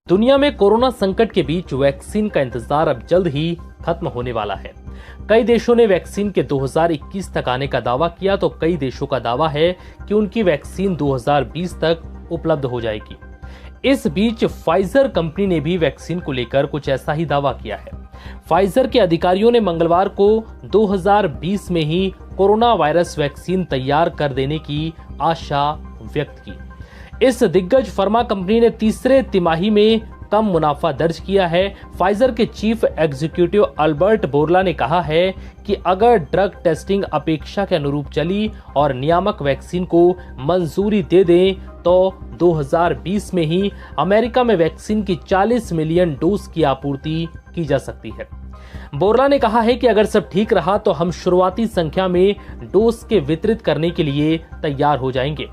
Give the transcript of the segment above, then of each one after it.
दुनिया में कोरोना संकट के बीच वैक्सीन का इंतजार अब जल्द ही खत्म होने वाला है। कई देशों ने वैक्सीन के 2021 तक आने का दावा किया तो कई देशों का दावा है कि उनकी वैक्सीन 2020 तक उपलब्ध हो जाएगी। इस बीच फाइजर कंपनी ने भी वैक्सीन को लेकर कुछ ऐसा ही दावा किया है। फाइजर के अधिकारियों ने मंगलवार को 2020 में ही कोरोना वायरस वैक्सीन तैयार कर देने की आशा व्यक्त की। इस दिग्गज फार्मा कंपनी ने तीसरे तिमाही में कम मुनाफा दर्ज किया है। फाइजर के चीफ एग्जीक्यूटिव अल्बर्ट बोर्ला ने कहा है कि अगर ड्रग टेस्टिंग अपेक्षा के अनुरूप चली और नियामक वैक्सीन को मंजूरी दे दें तो 2020 में ही अमेरिका में वैक्सीन की 40 मिलियन डोज की आपूर्ति की जा सकती है। बोर्ला ने कहा है कि अगर सब ठीक रहा तो हम शुरुआती संख्या में डोज के वितरित करने के लिए तैयार हो जाएंगे।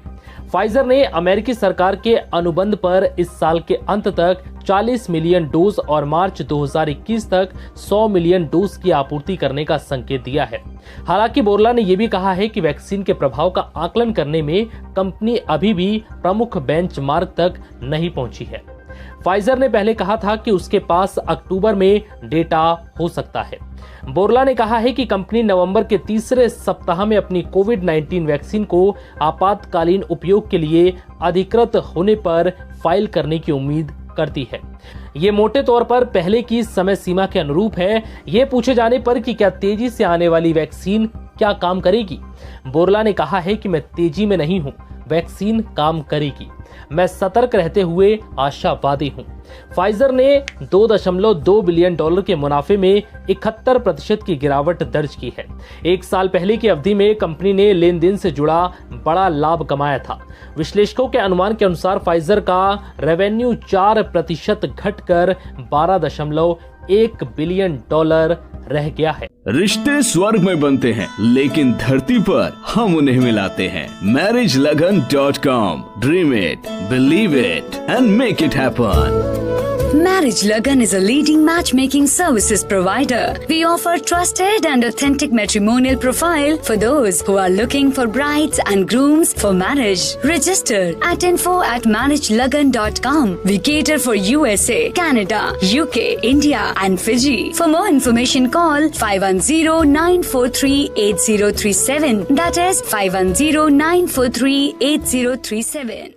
फाइजर ने अमेरिकी सरकार के अनुबंध पर इस साल के अंत तक 40 मिलियन डोज और मार्च 2021 तक 100 मिलियन डोज की आपूर्ति करने का संकेत दिया है। हालांकि बोर्ला ने यह भी कहा है कि वैक्सीन के प्रभाव का आकलन करने में कंपनी अभी भी प्रमुख बेंचमार्क तक नहीं पहुंची है। फाइजर ने पहले कहा था कि उसके पास अक्टूबर में डेटा हो सकता है। बोर्ला ने कहा है कि कंपनी नवंबर के तीसरे सप्ताह में अपनी कोविड-19 वैक्सीन को आपातकालीन उपयोग के लिए अधिकृत होने पर फाइल करने की उम्मीद करती है। ये मोटे तौर पर पहले की समय सीमा के अनुरूप है। ये पूछे जाने पर कि क्या तेजी से आने वाली वैक्सीन क्या काम करेगी, बोर्ला ने कहा है कि मैं तेजी में नहीं हूं, वैक्सीन काम करेगी। मैं सतर्क रहते हुए आशावादी हूं। फाइजर ने $2.2 बिलियन के मुनाफे में 71% की गिरावट दर्ज की है। एक साल पहले की अवधि में कंपनी ने लेन देन से जुड़ा बड़ा लाभ कमाया था। विश्लेषकों के अनुमान के अनुसार फाइजर का रेवेन्यू 4% घटकर $12.1 बिलियन रह गया है। रिश्ते स्वर्ग में बनते हैं लेकिन धरती पर हम उन्हें मिलाते हैं। MarriageLagan.com, Dream it, believe it and make it happen. Marriage Lagan is a leading matchmaking services provider. We offer trusted and authentic matrimonial profile for those who are looking for brides and grooms for marriage. Register at info@marriagelagan.com. We cater for USA, Canada, UK, India and Fiji. For more information call 510-943-8037. That is 510-943-8037.